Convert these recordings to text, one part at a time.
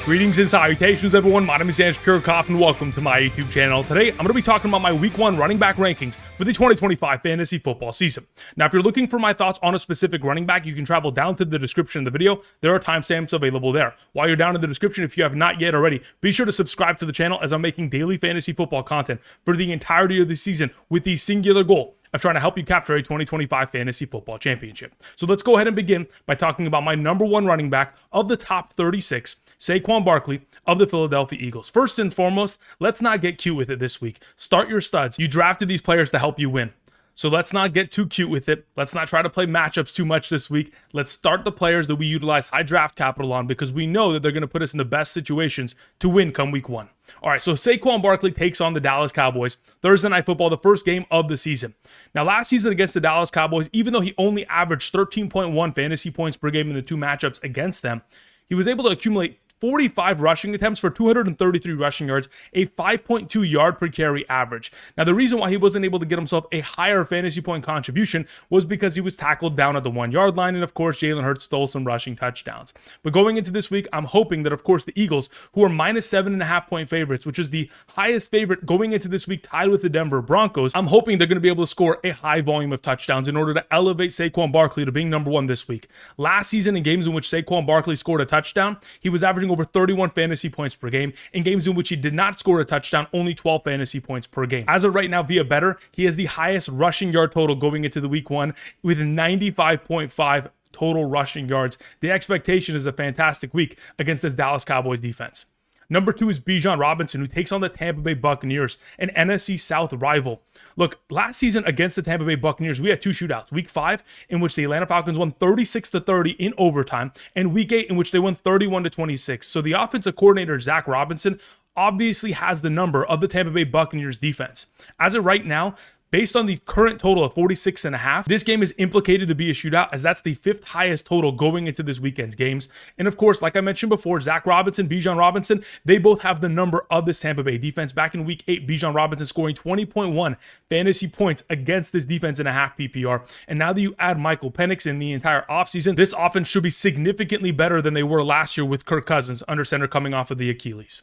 Greetings and salutations, everyone. My name is Jacory Croskey-Merritt, and welcome to my YouTube channel. Today, I'm going to be talking about my Week 1 running back rankings for the 2025 fantasy football season. Now, if you're looking for my thoughts on a specific running back, you can travel down to the description of the video. There are timestamps available there. While you're down in the description, if you have not yet already, be sure to subscribe to the channel as I'm making daily fantasy football content for the entirety of the season with the singular goal of trying to help you capture a 2025 fantasy football championship. So let's go ahead and begin by talking about my number 1 running back of the top 36, Saquon Barkley of the Philadelphia Eagles. First and foremost, let's not get cute with it this week. Start your studs. You drafted these players to help you win. So let's not get too cute with it. Let's not try to play matchups too much this week. Let's start the players that we utilize high draft capital on because we know that they're going to put us in the best situations to win come week 1. All right, so Saquon Barkley takes on the Dallas Cowboys Thursday Night Football, the first game of the season. Now, last season against the Dallas Cowboys, even though he only averaged 13.1 fantasy points per game in the 2 matchups against them, he was able to accumulate 45 rushing attempts for 233 rushing yards, a 5.2 yard per carry average. Now, the reason why he wasn't able to get himself a higher fantasy point contribution was because he was tackled down at the 1 yard line, and of course, Jalen Hurts stole some rushing touchdowns. But going into this week, I'm hoping that, of course, the Eagles, who are minus 7.5 point favorites, which is the highest favorite going into this week, tied with the Denver Broncos, I'm hoping they're going to be able to score a high volume of touchdowns in order to elevate Saquon Barkley to being number 1 this week. Last season, in games in which Saquon Barkley scored a touchdown, he was averaging over 31 fantasy points per game. In games in which he did not score a touchdown, only 12 fantasy points per game. As of right now, via Betr, he has the highest rushing yard total going into the week 1 with 95.5 total rushing yards. The expectation is a fantastic week against this Dallas Cowboys defense. Number 2 is Bijan Robinson, who takes on the Tampa Bay Buccaneers, an NFC South rival. Look, last season against the Tampa Bay Buccaneers, we had 2 shootouts. Week 5, in which the Atlanta Falcons won 36-30 in overtime, and Week 8, in which they won 31-26. So the offensive coordinator, Zach Robinson, obviously has the number of the Tampa Bay Buccaneers defense. As of right now, based on the current total of 46.5, this game is implicated to be a shootout, as that's the 5th highest total going into this weekend's games. And of course, like I mentioned before, Zach Robinson, Bijan Robinson, they both have the number of this Tampa Bay defense. Back in Week 8, Bijan Robinson scoring 20.1 fantasy points against this defense in a half PPR. And now that you add Michael Penix in the entire offseason, this offense should be significantly better than they were last year with Kirk Cousins under center coming off of the Achilles.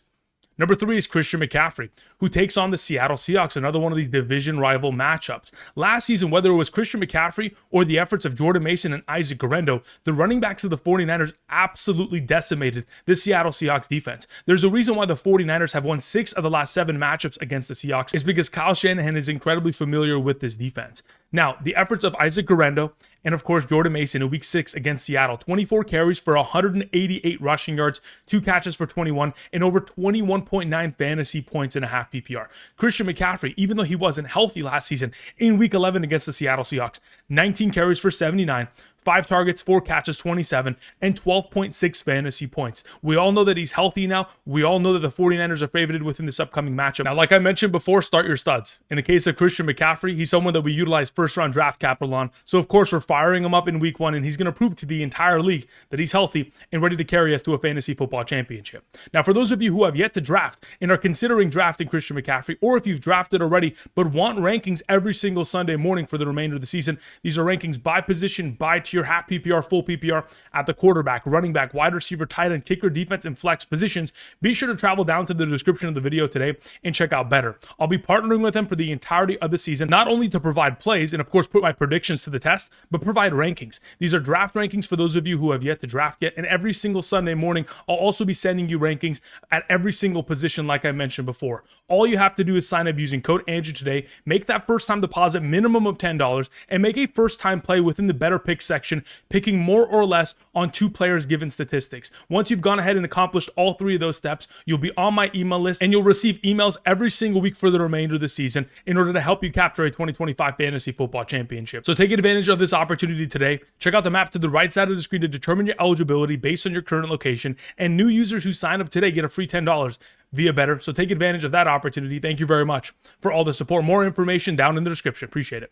Number 3 is Christian McCaffrey, who takes on the Seattle Seahawks, another one of these division rival matchups. Last season, whether it was Christian McCaffrey or the efforts of Jordan Mason and Isaac Guerendo, the running backs of the 49ers absolutely decimated the Seattle Seahawks defense. There's a reason why the 49ers have won 6 of the last 7 matchups against the Seahawks. It's because Kyle Shanahan is incredibly familiar with this defense. Now, the efforts of Isaac Guerendo and, of course, Jordan Mason in Week 6 against Seattle. 24 carries for 188 rushing yards, 2 catches for 21, and over 21.9 fantasy points in a half PPR. Christian McCaffrey, even though he wasn't healthy last season, in Week 11 against the Seattle Seahawks, 19 carries for 79, 5 targets, 4 catches, 27, and 12.6 fantasy points. We all know that he's healthy now. We all know that the 49ers are favored within this upcoming matchup. Now, like I mentioned before, start your studs. In the case of Christian McCaffrey, he's someone that we utilize first-round draft capital on. So, of course, we're firing him up in Week 1, and he's going to prove to the entire league that he's healthy and ready to carry us to a fantasy football championship. Now, for those of you who have yet to draft and are considering drafting Christian McCaffrey, or if you've drafted already but want rankings every single Sunday morning for the remainder of the season, these are rankings by position, by tier, half PPR, full PPR at the quarterback, running back, wide receiver, tight end, kicker, defense, and flex positions. Be sure to travel down to the description of the video today and check out Betr. I'll be partnering with them for the entirety of the season, not only to provide plays and, of course, put my predictions to the test, but provide rankings. These are draft rankings for those of you who have yet to draft yet, and every single Sunday morning, I'll also be sending you rankings at every single position like I mentioned before. All you have to do is sign up using code Andrew today, make that first-time deposit minimum of $10, and make a first-time play within the Betr Picks section, picking more or less on 2 players given statistics. Once you've gone ahead and accomplished all 3 of those steps, you'll be on my email list, and you'll receive emails every single week for the remainder of the season in order to help you capture a 2025 fantasy football championship. So take advantage of this opportunity today. Check out the map to the right side of the screen to determine your eligibility based on your current location, and new users who sign up today get a free $10 via Betr. So take advantage of that opportunity. Thank you very much for all the support. More information down in the description. Appreciate it.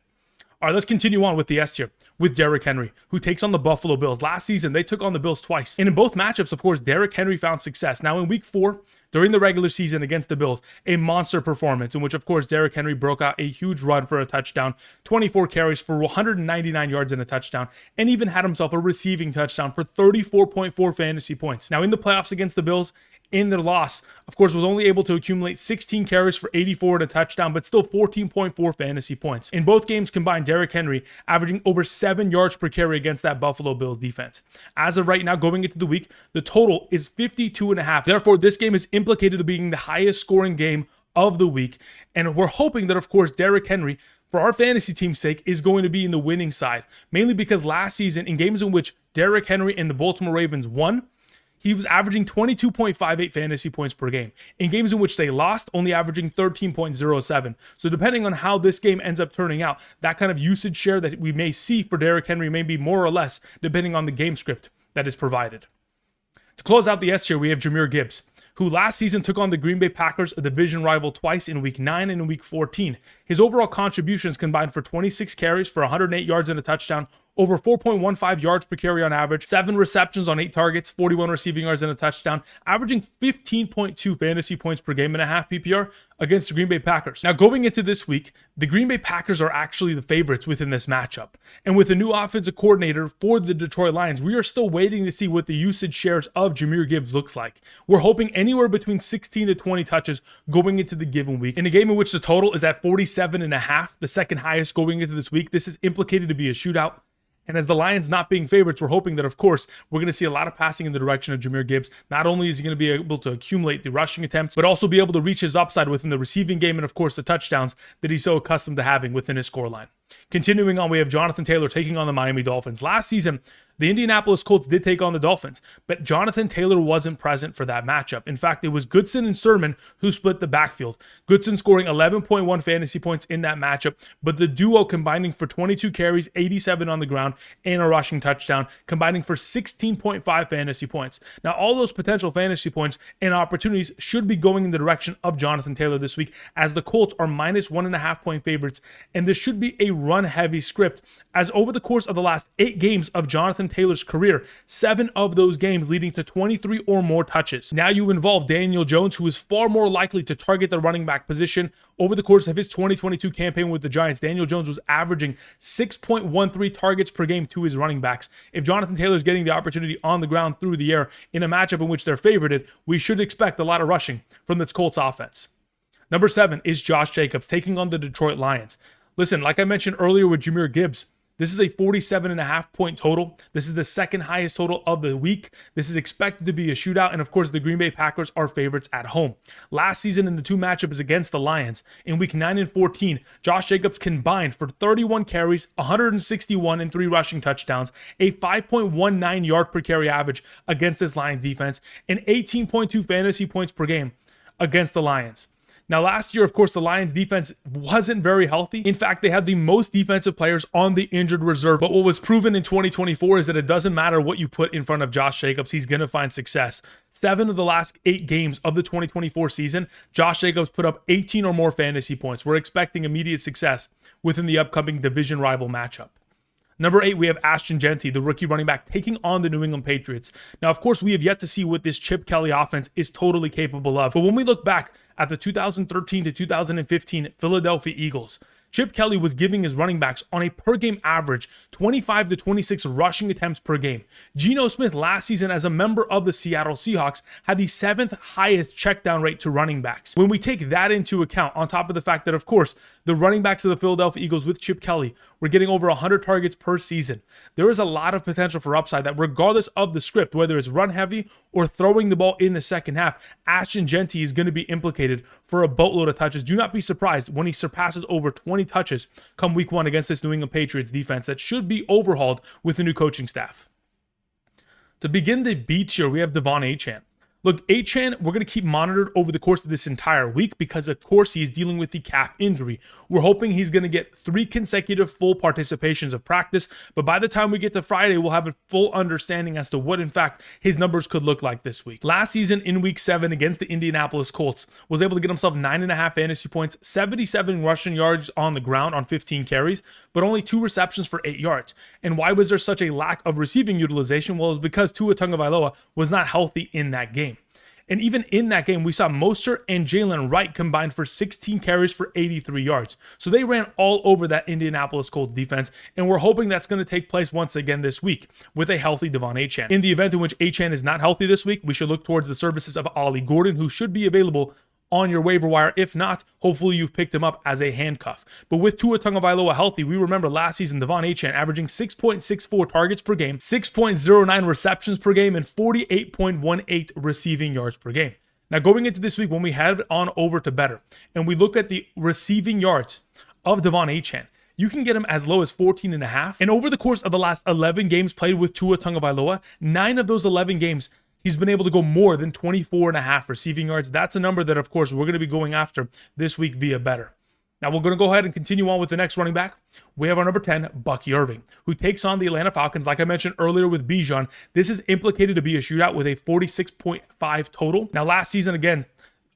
All right, let's continue on with the S tier with Derrick Henry, who takes on the Buffalo Bills. Last season, they took on the Bills twice. And in both matchups, of course, Derrick Henry found success. Now, in Week 4, during the regular season against the Bills, a monster performance in which, of course, Derrick Henry broke out a huge run for a touchdown, 24 carries for 199 yards and a touchdown, and even had himself a receiving touchdown for 34.4 fantasy points. Now, in the playoffs against the Bills, in their loss, of course, was only able to accumulate 16 carries for 84 and a touchdown, but still 14.4 fantasy points. In both games combined, Derrick Henry averaging over 7 yards per carry against that Buffalo Bills defense. As of right now, going into the week, the total is 52.5. Therefore, this game is implicated in being the highest scoring game of the week. And we're hoping that, of course, Derrick Henry, for our fantasy team's sake, is going to be in the winning side. Mainly because last season, in games in which Derrick Henry and the Baltimore Ravens won, he was averaging 22.58 fantasy points per game. In games in which they lost, only averaging 13.07. So depending on how this game ends up turning out, that kind of usage share that we may see for Derrick Henry may be more or less, depending on the game script that is provided. To close out the S tier, we have Jahmyr Gibbs, who last season took on the Green Bay Packers, a division rival, twice in Week 9 and in Week 14. His overall contributions combined for 26 carries for 108 yards and a touchdown, over 4.15 yards per carry on average, 7 receptions on 8 targets, 41 receiving yards and a touchdown, averaging 15.2 fantasy points per game and a half PPR against the Green Bay Packers. Now, going into this week, the Green Bay Packers are actually the favorites within this matchup. And with a new offensive coordinator for the Detroit Lions, we are still waiting to see what the usage shares of Jahmyr Gibbs looks like. We're hoping anywhere between 16 to 20 touches going into the given week. In a game in which the total is at 47.5, the second highest going into this week, this is implicated to be a shootout. And as the Lions not being favorites, we're hoping that, of course, we're going to see a lot of passing in the direction of Jahmyr Gibbs. Not only is he going to be able to accumulate the rushing attempts, but also be able to reach his upside within the receiving game and, of course, the touchdowns that he's so accustomed to having within his scoreline. Continuing on, we have Jonathan Taylor taking on the Miami Dolphins. Last season, the Indianapolis Colts did take on the Dolphins, but Jonathan Taylor wasn't present for that matchup. In fact, it was Goodson and Sermon who split the backfield. Goodson scoring 11.1 fantasy points in that matchup, but the duo combining for 22 carries, 87 on the ground, and a rushing touchdown, combining for 16.5 fantasy points. Now, all those potential fantasy points and opportunities should be going in the direction of Jonathan Taylor this week, as the Colts are minus 1.5 point favorites, and this should be a run-heavy script, as over the course of the last 8 games of Jonathan Taylor's career, 7 of those games leading to 23 or more touches. Now you involve Daniel Jones, who is far more likely to target the running back position. Over the course of his 2022 campaign with the Giants, Daniel Jones was averaging 6.13 targets per game to his running backs. If Jonathan Taylor is getting the opportunity on the ground through the air in a matchup in which they're favorited, we should expect a lot of rushing from this Colts offense. Number 7 is Josh Jacobs taking on the Detroit Lions. Listen, like I mentioned earlier with Jahmyr Gibbs, this is a 47.5 point total. This is the second highest total of the week. This is expected to be a shootout. And of course, the Green Bay Packers are favorites at home. Last season in the 2 matchups against the Lions, in week 9 and 14, Josh Jacobs combined for 31 carries, 161 and 3 rushing touchdowns, a 5.19 yard per carry average against this Lions defense, and 18.2 fantasy points per game against the Lions. Now, last year, of course, the Lions defense wasn't very healthy. In fact, they had the most defensive players on the injured reserve. But what was proven in 2024 is that it doesn't matter what you put in front of Josh Jacobs, he's going to find success. 7 of the last 8 games of the 2024 season, Josh Jacobs put up 18 or more fantasy points. We're expecting immediate success within the upcoming division rival matchup. Number 8, we have Ashton Jeanty, the rookie running back, taking on the New England Patriots. Now, of course, we have yet to see what this Chip Kelly offense is totally capable of. But when we look back at the 2013 to 2015 Philadelphia Eagles, Chip Kelly was giving his running backs on a per-game average 25 to 26 rushing attempts per game. Geno Smith last season as a member of the Seattle Seahawks had the 7th highest checkdown rate to running backs. When we take that into account, on top of the fact that, of course, the running backs of the Philadelphia Eagles with Chip Kelly were getting over 100 targets per season, there is a lot of potential for upside that regardless of the script, whether it's run heavy or throwing the ball in the second half, Ashton Jeanty is going to be implicated for a boatload of touches. Do not be surprised when he surpasses over 20 touches come week 1 against this New England Patriots defense that should be overhauled with the new coaching staff. To begin the B tier, we have Devon Achane. Look, Achane, we're going to keep monitored over the course of this entire week because, of course, he's dealing with the calf injury. We're hoping he's going to get 3 consecutive full participations of practice, but by the time we get to Friday, we'll have a full understanding as to what, in fact, his numbers could look like this week. Last season, in week 7 against the Indianapolis Colts, was able to get himself 9.5 fantasy points, 77 rushing yards on the ground on 15 carries, but only 2 receptions for 8 yards. And why was there such a lack of receiving utilization? Well, it was because Tua Tagovailoa was not healthy in that game. And even in that game, we saw Mostert and Jalen Wright combined for 16 carries for 83 yards. So they ran all over that Indianapolis Colts defense, and we're hoping that's going to take place once again this week with a healthy Devon Achane. In the event in which Achane is not healthy this week, we should look towards the services of Ollie Gordon, who should be available on your waiver wire. If not, hopefully you've picked him up as a handcuff. But with Tua Tagovailoa healthy, we remember last season Devon Achane averaging 6.64 targets per game, 6.09 receptions per game, and 48.18 receiving yards per game. Now going into this week, when we head on over to Betr and we look at the receiving yards of Devon Achane, you can get him as low as 14.5. And over the course of the last 11 games played with Tua Tagovailoa, 9 of those 11 games, he's been able to go more than 24.5 receiving yards. That's a number that, of course, we're going to be going after this week via Betr. Now, we're going to go ahead and continue on with the next running back. We have our number 10, Bucky Irving, who takes on the Atlanta Falcons. Like I mentioned earlier with Bijan, this is implicated to be a shootout with a 46.5 total. Now, last season, again,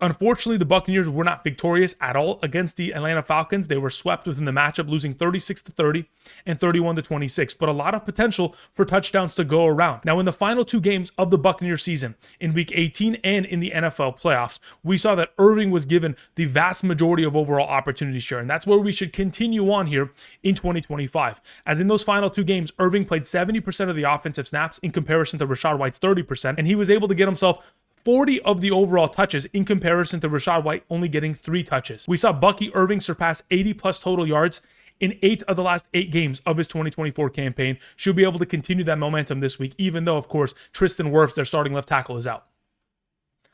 unfortunately, the Buccaneers were not victorious at all against the Atlanta Falcons. They were swept within the matchup, losing 36-30 and 31-26, but a lot of potential for touchdowns to go around. Now, in the final 2 games of the Buccaneers season, in Week 18 and in the NFL playoffs, we saw that Irving was given the vast majority of overall opportunity share, and that's where we should continue on here in 2025. As in those final 2 games, Irving played 70% of the offensive snaps in comparison to Rachaad White's 30%, and he was able to get himself 40 of the overall touches in comparison to Rachaad White only getting 3 touches. We saw Bucky Irving surpass 80 plus total yards in 8 of the last 8 games of his 2024 campaign. Should be able to continue that momentum this week, even though, of course, Tristan Wirfs, their starting left tackle, is out.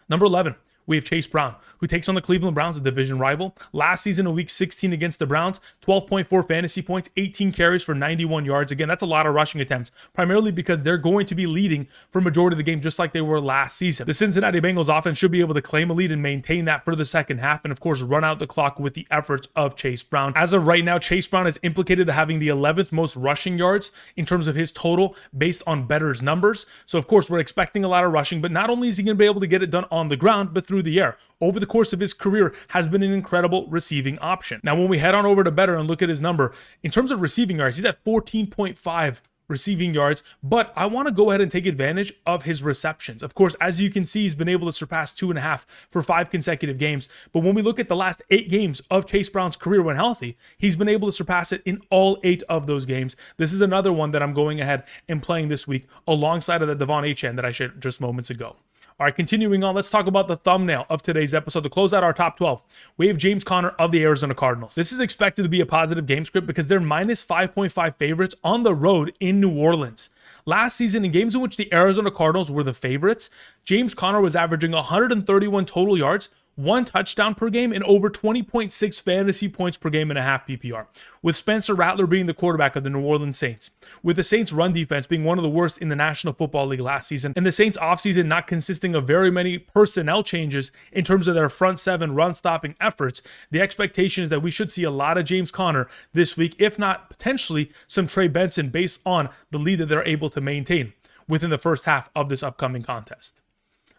Number 11. We have Chase Brown, who takes on the Cleveland Browns, a division rival. Last season in Week 16 against the Browns, 12.4 fantasy points, 18 carries for 91 yards. Again, that's a lot of rushing attempts, primarily because they're going to be leading for majority of the game, just like they were last season. The Cincinnati Bengals offense should be able to claim a lead and maintain that for the second half, and of course, run out the clock with the efforts of Chase Brown. As of right now, Chase Brown is implicated to having the 11th most rushing yards in terms of his total based on Betr's numbers. So, of course, we're expecting a lot of rushing, but not only is he going to be able to get it done on the ground, but through the air. Over the course of his career, has been an incredible receiving option. Now, when we head on over to Betr and look at his number, in terms of receiving yards, he's at 14.5 receiving yards, but I want to go ahead and take advantage of his receptions. Of course, as you can see, he's been able to surpass 2.5 for 5 consecutive games. But when we look at the last 8 games of Chase Brown's career when healthy, he's been able to surpass it in all 8 of those games. This is another one that I'm going ahead and playing this week alongside of the Devon Achane that I shared just moments ago. All right, continuing on, let's talk about the thumbnail of today's episode. To close out our top 12, we have James Conner of the Arizona Cardinals. This is expected to be a positive game script because they're minus 5.5 favorites on the road in New Orleans. Last season, in games in which the Arizona Cardinals were the favorites, James Conner was averaging 131 total yards, 1 touchdown per game, and over 20.6 fantasy points per game and a half PPR, with Spencer Rattler being the quarterback of the New Orleans Saints, with the Saints' run defense being one of the worst in the National Football League last season, and the Saints' offseason not consisting of very many personnel changes in terms of their front 7 run-stopping efforts. The expectation is that we should see a lot of James Conner this week, if not potentially some Trey Benson, based on the lead that they're able to maintain within the first half of this upcoming contest.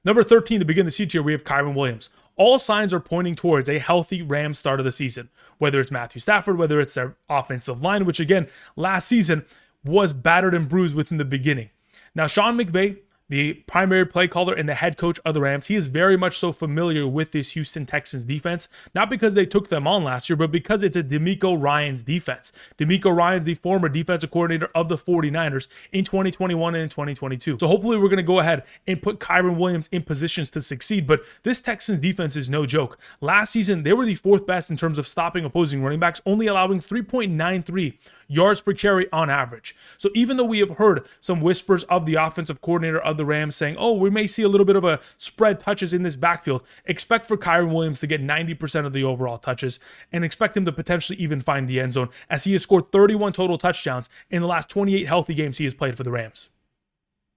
Number 13, to begin the seat here, we have Kyren Williams. All signs are pointing towards a healthy Rams start of the season, whether it's Matthew Stafford, whether it's their offensive line, which again, last season was battered and bruised within the beginning. Now, Sean McVay, the primary play caller and the head coach of the Rams, he is very much so familiar with this Houston Texans defense, not because they took them on last year, but because it's a DeMeco Ryans defense. DeMeco Ryans, the former defensive coordinator of the 49ers in 2021 and in 2022. So hopefully we're going to go ahead and put Kyren Williams in positions to succeed, but this Texans defense is no joke. Last season, they were the 4th best in terms of stopping opposing running backs, only allowing 3.93 yards per carry on average. So even though we have heard some whispers of the offensive coordinator of the Rams saying, oh, we may see a little bit of a spread touches in this backfield, expect for Kyren Williams to get 90% of the overall touches and expect him to potentially even find the end zone, as he has scored 31 total touchdowns in the last 28 healthy games he has played for the Rams.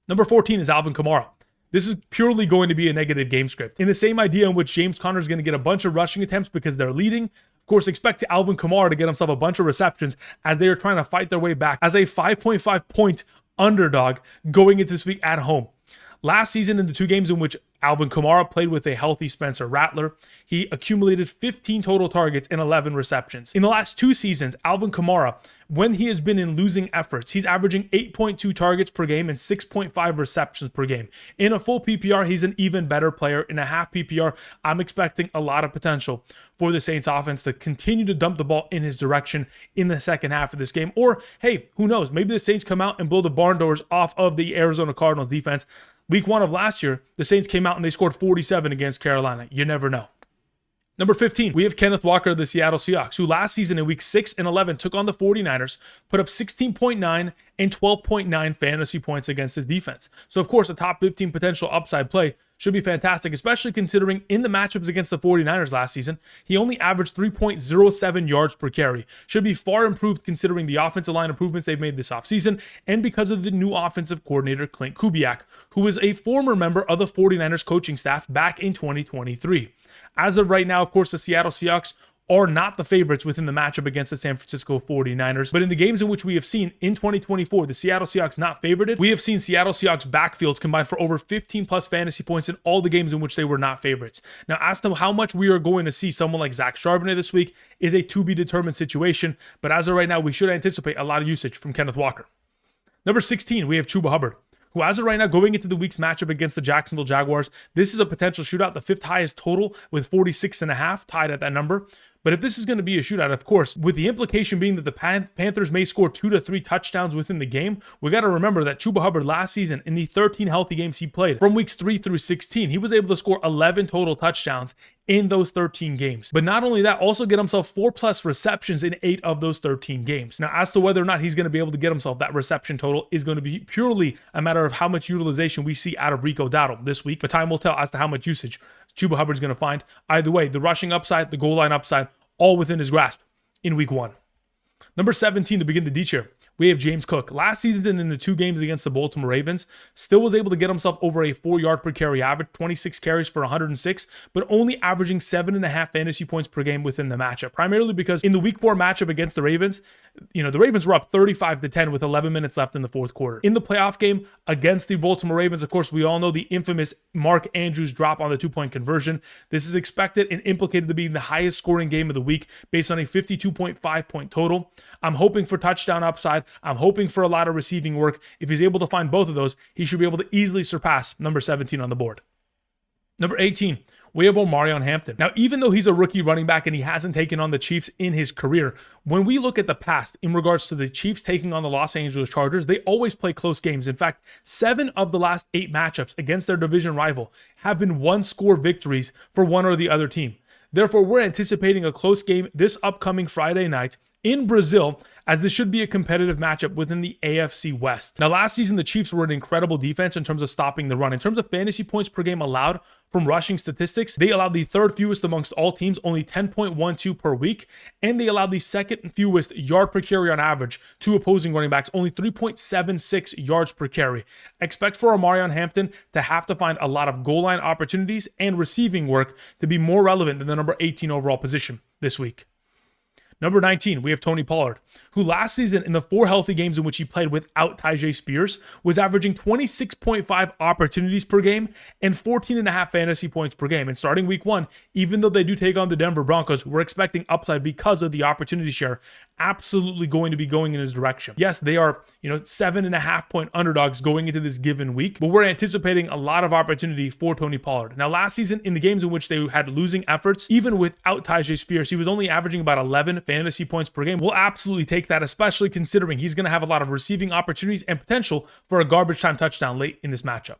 Number 14 is Alvin Kamara. This is purely going to be a negative game script, in the same idea in which James Conner is going to get a bunch of rushing attempts because they're leading. Of course, expect Alvin Kamara to get himself a bunch of receptions as they are trying to fight their way back as a 5.5 point underdog going into this week at home. Last season, in the 2 games in which Alvin Kamara played with a healthy Spencer Rattler, he accumulated 15 total targets and 11 receptions. In the last 2 seasons, Alvin Kamara, when he has been in losing efforts, he's averaging 8.2 targets per game and 6.5 receptions per game. In a full PPR, he's an even better player. In a half PPR, I'm expecting a lot of potential for the Saints offense to continue to dump the ball in his direction in the second half of this game. Or, hey, who knows? Maybe the Saints come out and blow the barn doors off of the Arizona Cardinals defense. Week 1 of last year, the Saints came out and they scored 47 against Carolina. You never know. Number 15, we have Kenneth Walker of the Seattle Seahawks, who last season in week 6 and 11 took on the 49ers, put up 16.9 and 12.9 fantasy points against his defense. So, of course, a top 15 potential upside play should be fantastic, especially considering in the matchups against the 49ers last season, he only averaged 3.07 yards per carry. Should be far improved considering the offensive line improvements they've made this offseason and because of the new offensive coordinator, Clint Kubiak, who is a former member of the 49ers coaching staff back in 2023. As of right now, of course, the Seattle Seahawks are not the favorites within the matchup against the San Francisco 49ers. But in the games in which we have seen in 2024, the Seattle Seahawks not favorited, we have seen Seattle Seahawks backfields combined for over 15 plus fantasy points in all the games in which they were not favorites. Now, as to how much we are going to see someone like Zach Charbonnet this week is a to-be-determined situation. But as of right now, we should anticipate a lot of usage from Kenneth Walker. Number 16, we have Chuba Hubbard, who as of right now, going into the week's matchup against the Jacksonville Jaguars, this is a potential shootout, the 5th highest total with 46.5, tied at that number. But if this is going to be a shootout, of course, with the implication being that the Panthers may score 2 to 3 touchdowns within the game, we got to remember that Chuba Hubbard last season, in the 13 healthy games he played, from weeks 3 through 16, he was able to score 11 total touchdowns in those 13 games. But not only that, also get himself 4+ receptions in 8 of those 13 games. Now, as to whether or not he's going to be able to get himself that reception total is going to be purely a matter of how much utilization we see out of Rico Dowdle this week. But time will tell as to how much usage Chuba Hubbard's going to find. Either way, the rushing upside, the goal line upside, all within his grasp in week 1. Number 17 to begin the D tier, we have James Cook. Last season in the 2 games against the Baltimore Ravens, still was able to get himself over a 4-yard per carry average, 26 carries for 106, but only averaging 7.5 fantasy points per game within the matchup. Primarily because in the week 4 matchup against the Ravens, the Ravens were up 35-10 with 11 minutes left in the 4th quarter. In the playoff game against the Baltimore Ravens, of course, we all know the infamous Mark Andrews drop on the 2-point conversion. This is expected and implicated to be the highest scoring game of the week based on a 52.5 point total. I'm hoping for touchdown upside. I'm hoping for a lot of receiving work. If he's able to find both of those, he should be able to easily surpass number 17 on the board. Number 18, we have Omarion Hampton. Now, even though he's a rookie running back and he hasn't taken on the Chiefs in his career, when we look at the past in regards to the Chiefs taking on the Los Angeles Chargers, they always play close games. In fact, 7 of the last 8 matchups against their division rival have been 1-score victories for one or the other team. Therefore, we're anticipating a close game this upcoming Friday night in Brazil, as this should be a competitive matchup within the AFC West. Now, last season, the Chiefs were an incredible defense in terms of stopping the run. In terms of fantasy points per game allowed from rushing statistics, they allowed the 3rd fewest amongst all teams, only 10.12 per week, and they allowed the 2nd fewest yard per carry on average to opposing running backs, only 3.76 yards per carry. Expect for Omarion Hampton to have to find a lot of goal line opportunities and receiving work to be more relevant than the number 18 overall position this week. Number 19, we have Tony Pollard, who last season in the 4 healthy games in which he played without Tyjae Spears was averaging 26.5 opportunities per game and 14.5 fantasy points per game. And starting week 1, even though they do take on the Denver Broncos, we're expecting upside because of the opportunity share absolutely going to be going in his direction. Yes, they are, 7.5 point underdogs going into this given week, but we're anticipating a lot of opportunity for Tony Pollard. Now, last season in the games in which they had losing efforts, even without Tyjae Spears, he was only averaging about 11 fantasy points per game. We'll absolutely take that, especially considering he's going to have a lot of receiving opportunities and potential for a garbage time touchdown late in this matchup.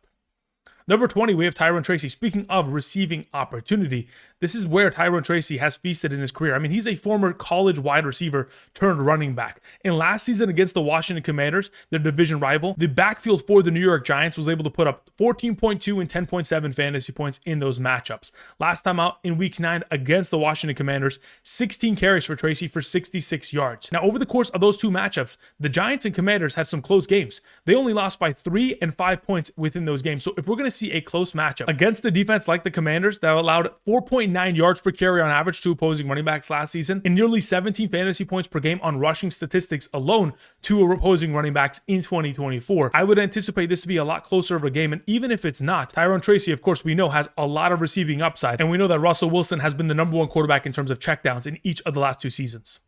Number 20, we have Tyrone Tracy. Speaking of receiving opportunity, this is where Tyrone Tracy has feasted in his career. I mean, he's a former college wide receiver turned running back. And last season against the Washington Commanders, their division rival, the backfield for the New York Giants was able to put up 14.2 and 10.7 fantasy points in those matchups. Last time out in week 9 against the Washington Commanders, 16 carries for Tracy for 66 yards. Now, over the course of those 2 matchups, the Giants and Commanders had some close games. They only lost by 3 and 5 points within those games. So if we're going to see a close matchup against the defense like the Commanders that allowed 4.9 yards per carry on average to opposing running backs last season and nearly 17 fantasy points per game on rushing statistics alone to opposing running backs in 2024. I would anticipate this to be a lot closer of a game, and even if it's not, Tyrone Tracy, of course, we know has a lot of receiving upside, and we know that Russell Wilson has been the number one quarterback in terms of checkdowns in each of the last 2 seasons.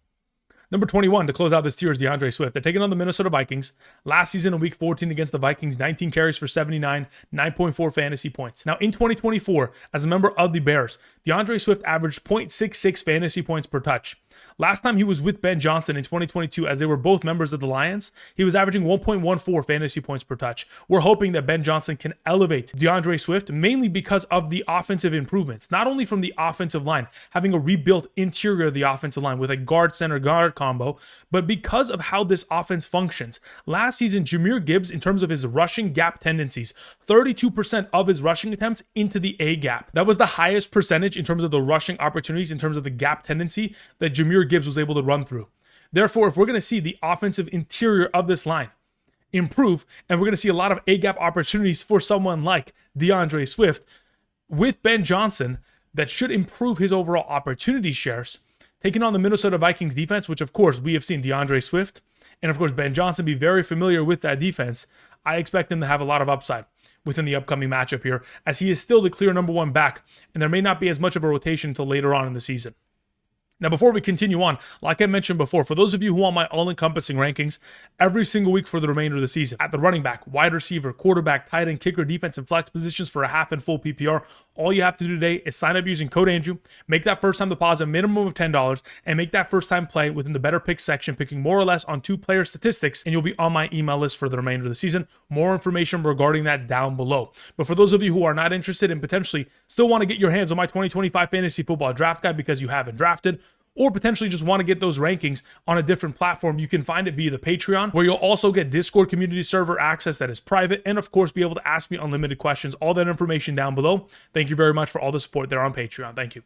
Number 21 to close out this tier is DeAndre Swift. They're taking on the Minnesota Vikings. Last season in week 14 against the Vikings, 19 carries for 79, 9.4 fantasy points. Now in 2024, as a member of the Bears, DeAndre Swift averaged 0.66 fantasy points per touch. Last time he was with Ben Johnson in 2022, as they were both members of the Lions, he was averaging 1.14 fantasy points per touch. We're hoping that Ben Johnson can elevate DeAndre Swift, mainly because of the offensive improvements, not only from the offensive line, having a rebuilt interior of the offensive line with a guard-center-guard combo, but because of how this offense functions. Last season, Jahmyr Gibbs, in terms of his rushing gap tendencies, 32% of his rushing attempts into the A gap. That was the highest percentage in terms of the rushing opportunities, in terms of the gap tendency that Jahmyr Gibbs was able to run through. Therefore, if we're going to see the offensive interior of this line improve, and we're going to see a lot of A-gap opportunities for someone like DeAndre Swift with Ben Johnson, that should improve his overall opportunity shares. Taking on the Minnesota Vikings defense, which of course we have seen DeAndre Swift and of course Ben Johnson be very familiar with that defense, I expect him to have a lot of upside within the upcoming matchup here, as he is still the clear number one back, and there may not be as much of a rotation until later on in the season. Now, before we continue on, like I mentioned before, for those of you who want my all-encompassing rankings every single week for the remainder of the season, at the running back, wide receiver, quarterback, tight end, kicker, defense, and flex positions for a half and full PPR, all you have to do today is sign up using code Andrew, make that first-time deposit minimum of $10, and make that first-time play within the Betr Picks section, picking more or less on 2-player statistics, and you'll be on my email list for the remainder of the season. More information regarding that down below. But for those of you who are not interested and potentially still want to get your hands on my 2025 fantasy football draft guide because you haven't drafted, or potentially just want to get those rankings on a different platform, you can find it via the Patreon, where you'll also get Discord community server access that is private, and of course be able to ask me unlimited questions. All that information down below. Thank you very much for all the support there on Patreon. Thank you.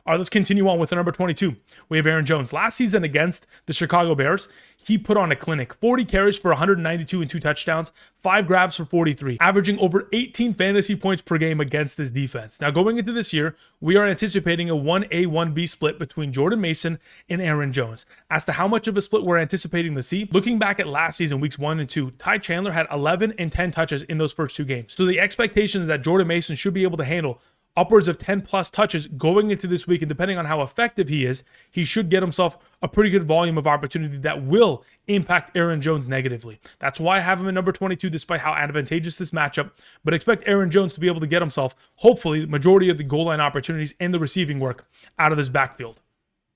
All right, let's continue on with the number 22. We have Aaron Jones. Last season against the Chicago Bears, he put on a clinic. 40 carries for 192 and 2 touchdowns, 5 grabs for 43, averaging over 18 fantasy points per game against this defense. Now, going into this year, we are anticipating a 1A, 1B split between Jordan Mason and Aaron Jones. As to how much of a split we're anticipating to see, looking back at last season, weeks 1 and 2, Ty Chandler had 11 and 10 touches in those first 2 games. So the expectation is that Jordan Mason should be able to handle upwards of 10 plus touches going into this week, and depending on how effective he is, he should get himself a pretty good volume of opportunity that will impact Aaron Jones negatively. That's why I have him at number 22 despite how advantageous this matchup, but expect Aaron Jones to be able to get himself, hopefully, the majority of the goal line opportunities and the receiving work out of this backfield.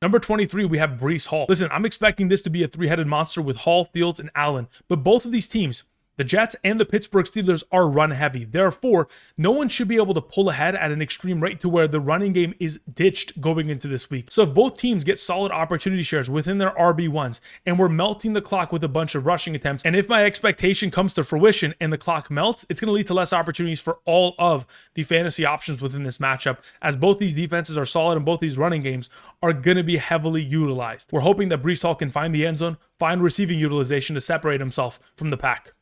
Number 23, we have Breece Hall. Listen, I'm expecting this to be a 3-headed monster with Hall, Fields, and Allen, but both of these teams, the Jets and the Pittsburgh Steelers, are run heavy. Therefore, no one should be able to pull ahead at an extreme rate to where the running game is ditched going into this week. So if both teams get solid opportunity shares within their RB1s and we're melting the clock with a bunch of rushing attempts, and if my expectation comes to fruition and the clock melts, it's going to lead to less opportunities for all of the fantasy options within this matchup, as both these defenses are solid and both these running games are going to be heavily utilized. We're hoping that Breece Hall can find the end zone, find receiving utilization to separate himself from the pack.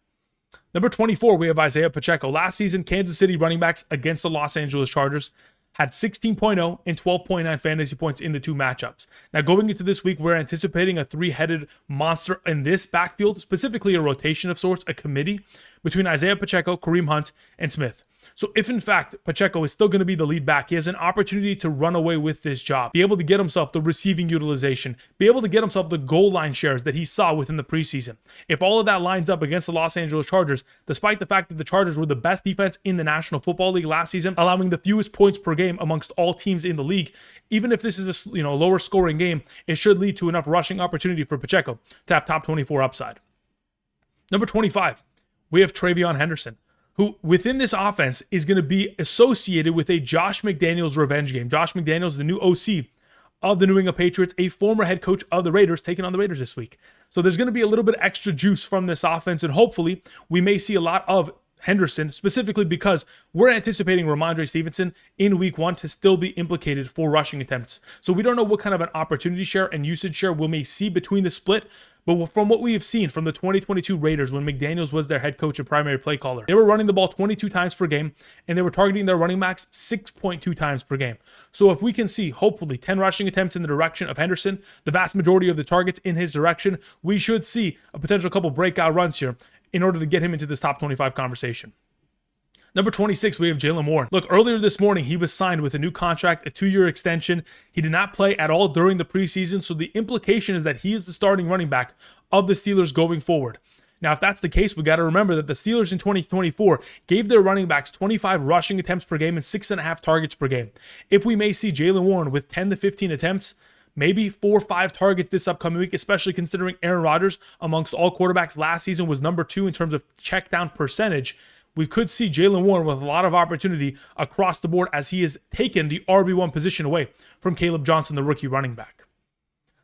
Number 24, we have Isiah Pacheco. Last season, Kansas City running backs against the Los Angeles Chargers had 16.0 and 12.9 fantasy points in the 2 matchups. Now, going into this week, we're anticipating a 3-headed monster in this backfield, specifically a rotation of sorts, a committee between Isiah Pacheco, Kareem Hunt, and Smith. So if in fact Pacheco is still going to be the lead back, he has an opportunity to run away with this job, be able to get himself the receiving utilization, be able to get himself the goal line shares that he saw within the preseason. If all of that lines up against the Los Angeles Chargers, despite the fact that the Chargers were the best defense in the National Football League last season, allowing the fewest points per game amongst all teams in the league, even if this is a lower scoring game, it should lead to enough rushing opportunity for Pacheco to have top 24 upside. Number 25, we have TreVeyon Henderson, who within this offense is going to be associated with a Josh McDaniels revenge game. Josh McDaniels, the new OC of the New England Patriots, a former head coach of the Raiders, taking on the Raiders this week. So there's going to be a little bit extra juice from this offense, and hopefully we may see a lot of Henderson, specifically because we're anticipating Rhamondre Stevenson in week 1 to still be implicated for rushing attempts. So we don't know what kind of an opportunity share and usage share we may see between the split, But from what we have seen from the 2022 Raiders when McDaniels was their head coach and primary play caller, they were running the ball 22 times per game, and they were targeting their running backs 6.2 times per game. So if we can see, hopefully, 10 rushing attempts in the direction of Henderson, the vast majority of the targets in his direction, we should see a potential couple breakout runs here in order to get him into this top 25 conversation. Number 26, we have Jaylen Warren. Look, earlier this morning, he was signed with a new contract, a 2-year extension. He did not play at all during the preseason, so the implication is that he is the starting running back of the Steelers going forward. Now, if that's the case, we got to remember that the Steelers in 2024 gave their running backs 25 rushing attempts per game and 6.5 targets per game. If we may see Jaylen Warren with 10 to 15 attempts, maybe 4 or 5 targets this upcoming week, especially considering Aaron Rodgers, amongst all quarterbacks last season, was number 2 in terms of check down percentage, we could see Jaylen Warren with a lot of opportunity across the board as he has taken the RB1 position away from Kaleb Johnson, the rookie running back.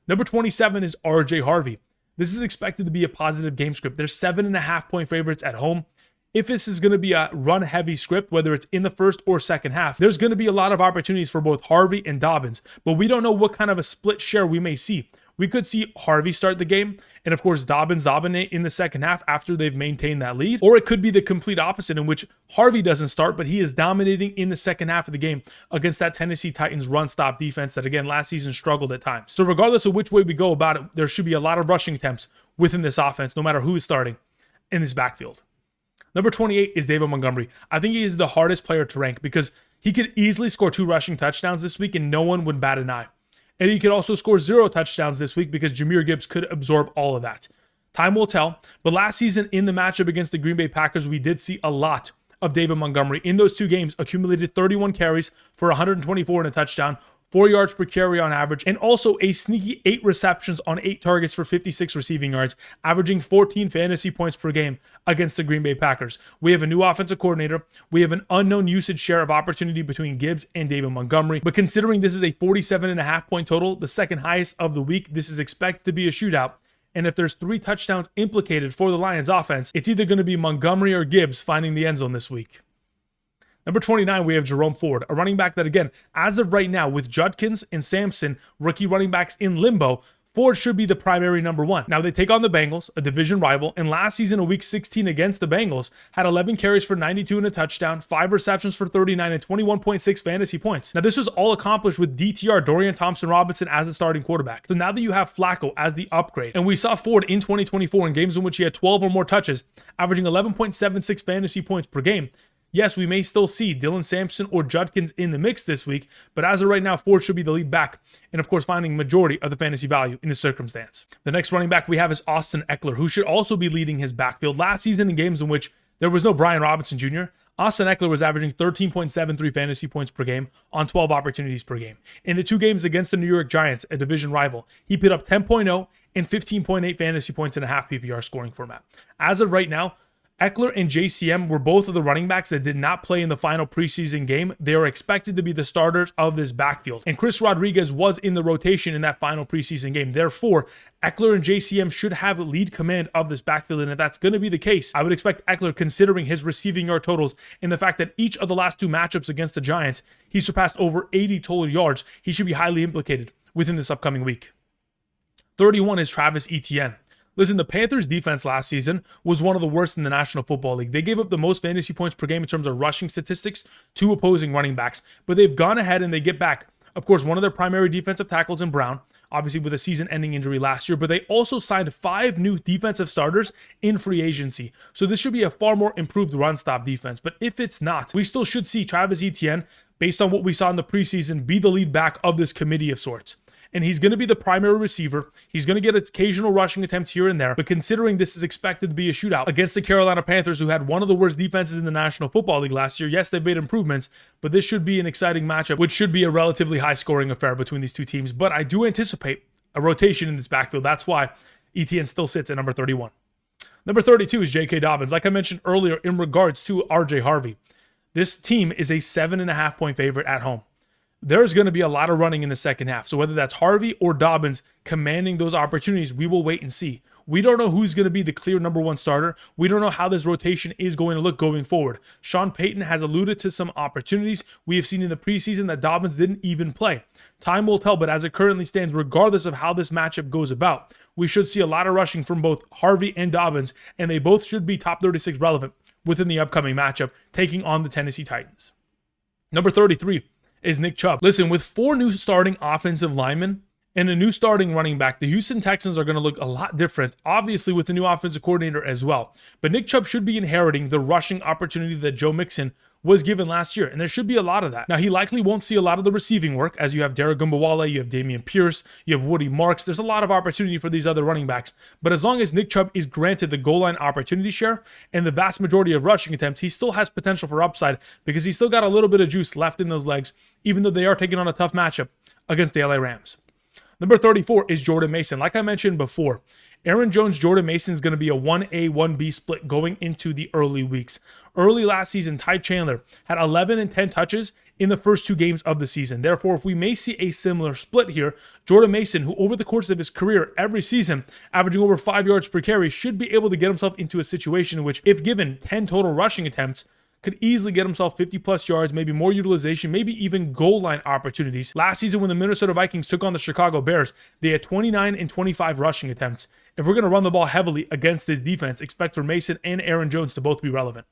Number 27 is RJ Harvey. This is expected to be a positive game script. They're 7.5-point favorites at home. If this is going to be a run-heavy script, whether it's in the first or second half, there's going to be a lot of opportunities for both Harvey and Dobbins, but we don't know what kind of a split share we may see. We could see Harvey start the game, and of course Dobbins dominate in the second half after they've maintained that lead. Or it could be the complete opposite, in which Harvey doesn't start, but he is dominating in the second half of the game against that Tennessee Titans run-stop defense that, again, last season struggled at times. So regardless of which way we go about it, there should be a lot of rushing attempts within this offense, no matter who is starting in this backfield. Number 28 is David Montgomery. I think he is the hardest player to rank because he could easily score 2 rushing touchdowns this week and no one would bat an eye. And he could also score 0 touchdowns this week because Jahmyr Gibbs could absorb all of that. Time will tell, but last season in the matchup against the Green Bay Packers, we did see a lot of David Montgomery. In those 2 games, accumulated 31 carries for 124 and a touchdown, 4 yards per carry on average, and also a sneaky 8 receptions on 8 targets for 56 receiving yards, averaging 14 fantasy points per game against the Green Bay Packers. We have a new offensive coordinator. We have an unknown usage share of opportunity between Gibbs and David Montgomery. But considering this is a 47.5-point total, the second highest of the week, this is expected to be a shootout. And if there's 3 touchdowns implicated for the Lions offense, it's either going to be Montgomery or Gibbs finding the end zone this week. Number 29, we have Jerome Ford, a running back that, again, as of right now, with Judkins and Sampson, rookie running backs in limbo, Ford should be the primary number 1. Now, they take on the Bengals, a division rival, and last season, in Week 16 against the Bengals, had 11 carries for 92 and a touchdown, 5 receptions for 39, and 21.6 fantasy points. Now, this was all accomplished with DTR, Dorian Thompson-Robinson, as a starting quarterback. So now that you have Flacco as the upgrade, and we saw Ford in 2024 in games in which he had 12 or more touches, averaging 11.76 fantasy points per game, yes, we may still see Dylan Sampson or Judkins in the mix this week, but as of right now, Ford should be the lead back, and of course, finding majority of the fantasy value in this circumstance. The next running back we have is Austin Ekeler, who should also be leading his backfield. Last season in games in which there was no Brian Robinson Jr., Austin Ekeler was averaging 13.73 fantasy points per game on 12 opportunities per game. In the 2 games against the New York Giants, a division rival, he put up 10.0 and 15.8 fantasy points in a half PPR scoring format. As of right now, Ekeler and JCM were both of the running backs that did not play in the final preseason game. They are expected to be the starters of this backfield. And Chris Rodriguez was in the rotation in that final preseason game. Therefore, Ekeler and JCM should have lead command of this backfield. And if that's going to be the case, I would expect Ekeler, considering his receiving yard totals and the fact that each of the last 2 matchups against the Giants, he surpassed over 80 total yards, he should be highly implicated within this upcoming week. 31 is Travis Etienne. Listen, the Panthers' defense last season was one of the worst in the National Football League. They gave up the most fantasy points per game in terms of rushing statistics to opposing running backs, but they've gone ahead and they get back, of course, one of their primary defensive tackles in Brown, obviously with a season-ending injury last year, but they also signed 5 new defensive starters in free agency. So this should be a far more improved run-stop defense. But if it's not, we still should see Travis Etienne, based on what we saw in the preseason, be the lead back of this committee of sorts. And he's going to be the primary receiver. He's going to get occasional rushing attempts here and there. But considering this is expected to be a shootout against the Carolina Panthers, who had one of the worst defenses in the National Football League last year, yes, they've made improvements, but this should be an exciting matchup, which should be a relatively high-scoring affair between these 2 teams. But I do anticipate a rotation in this backfield. That's why Etienne still sits at number 31. Number 32 is J.K. Dobbins. Like I mentioned earlier in regards to R.J. Harvey, this team is a 7.5-point favorite at home. There's going to be a lot of running in the second half. So whether that's Harvey or Dobbins commanding those opportunities, we will wait and see. We don't know who's going to be the clear number 1 starter. We don't know how this rotation is going to look going forward. Sean Payton has alluded to some opportunities we have seen in the preseason that Dobbins didn't even play. Time will tell, but as it currently stands, regardless of how this matchup goes about, we should see a lot of rushing from both Harvey and Dobbins, and they both should be top 36 relevant within the upcoming matchup, taking on the Tennessee Titans. Number 33 is Nick Chubb. Listen, with 4 new starting offensive linemen and a new starting running back, the Houston Texans are going to look a lot different, obviously with the new offensive coordinator as well. But Nick Chubb should be inheriting the rushing opportunity that Joe Mixon was given last year, and there should be a lot of that. Now, he likely won't see a lot of the receiving work, as you have Derek Gumbawale, you have Damian Pierce, you have Woody Marks. There's a lot of opportunity for these other running backs, but as long as Nick Chubb is granted the goal line opportunity share and the vast majority of rushing attempts, he still has potential for upside because he's still got a little bit of juice left in those legs, even though they are taking on a tough matchup against the LA Rams. Number 34 is Jordan Mason. Like I mentioned before, Aaron Jones-Jordan Mason is going to be a 1A, 1B split going into the early weeks. Early last season, Ty Chandler had 11 and 10 touches in the first 2 games of the season. Therefore, if we may see a similar split here, Jordan Mason, who over the course of his career every season, averaging over 5 yards per carry, should be able to get himself into a situation in which, if given 10 total rushing attempts, could easily get himself 50 plus yards, maybe more utilization, maybe even goal line opportunities. Last season when the Minnesota Vikings took on the Chicago Bears, they had 29 and 25 rushing attempts. If we're going to run the ball heavily against this defense, expect for Mason and Aaron Jones to both be relevant.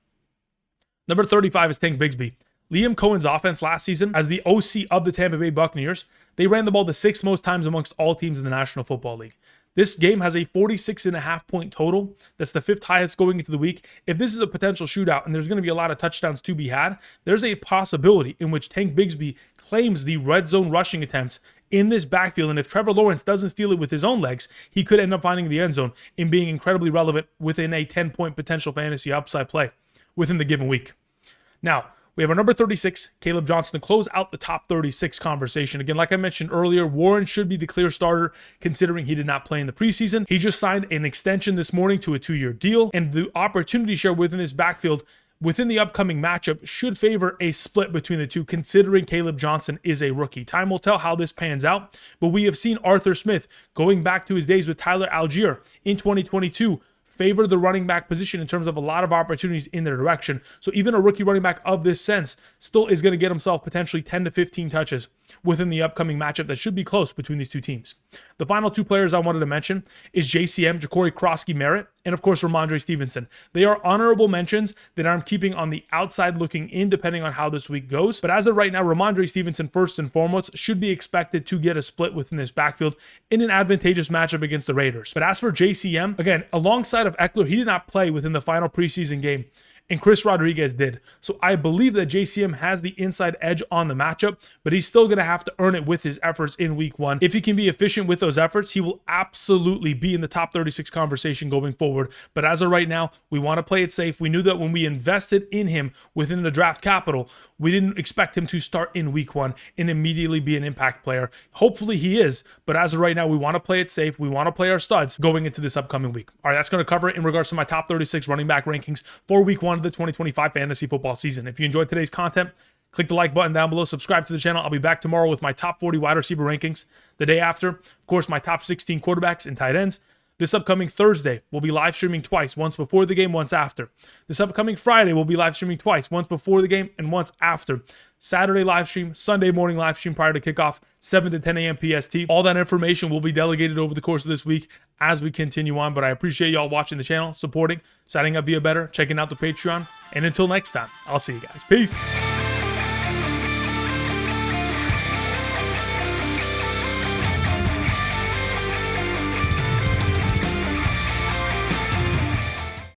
Number 35 is Tank Bigsby. Liam Cohen's offense last season, as the OC of the Tampa Bay Buccaneers, they ran the ball the 6th most times amongst all teams in the National Football League. This game has a 46.5 point total. That's the 5th highest going into the week. If this is a potential shootout and there's going to be a lot of touchdowns to be had, there's a possibility in which Tank Bigsby claims the red zone rushing attempts in this backfield. And if Trevor Lawrence doesn't steal it with his own legs, he could end up finding the end zone and being incredibly relevant within a 10-point potential fantasy upside play within the given week. Now, we have our number 36, Kaleb Johnson, to close out the top 36 conversation. Again, like I mentioned earlier, Warren should be the clear starter considering he did not play in the preseason. He just signed an extension this morning to a 2-year deal, and the opportunity share within this backfield within the upcoming matchup should favor a split between the two, considering Kaleb Johnson is a rookie. Time will tell how this pans out, but we have seen Arthur Smith, going back to his days with Tyler Algier in 2022, favor the running back position in terms of a lot of opportunities in their direction. So even a rookie running back of this sense still is going to get himself potentially 10 to 15 touches within the upcoming matchup that should be close between these two teams. The final 2 players I wanted to mention is JCM, Jacory Croskey-Merritt, and of course Rhamondre Stevenson. They are honorable mentions that I'm keeping on the outside looking in depending on how this week goes. But as of right now, Rhamondre Stevenson first and foremost should be expected to get a split within this backfield in an advantageous matchup against the Raiders. But as for JCM, again, alongside of Ekeler, he did not play within the final preseason game, and Chris Rodriguez did. So I believe that JCM has the inside edge on the matchup, but he's still going to have to earn it with his efforts in week 1. If he can be efficient with those efforts, he will absolutely be in the top 36 conversation going forward. But as of right now, we want to play it safe. We knew that when we invested in him within the draft capital, we didn't expect him to start in week 1 and immediately be an impact player. Hopefully he is, but as of right now, we want to play it safe. We want to play our studs going into this upcoming week. All right, that's going to cover it in regards to my top 36 running back rankings for week 1 of the 2025 fantasy football season. If you enjoyed today's content, click the like button down below, subscribe to the channel. I'll be back tomorrow with my top 40 wide receiver rankings. The day after, of course, my top 16 quarterbacks and tight ends. This upcoming Thursday, we'll be live streaming twice, once before the game, once after. This upcoming Friday, we'll be live streaming twice, once before the game and once after. Saturday live stream, Sunday morning live stream prior to kickoff, 7 to 10 a.m. PST. All that information will be delegated over the course of this week as we continue on, but I appreciate y'all watching the channel, supporting, signing up via Betr, checking out the Patreon, and until next time, I'll see you guys. Peace.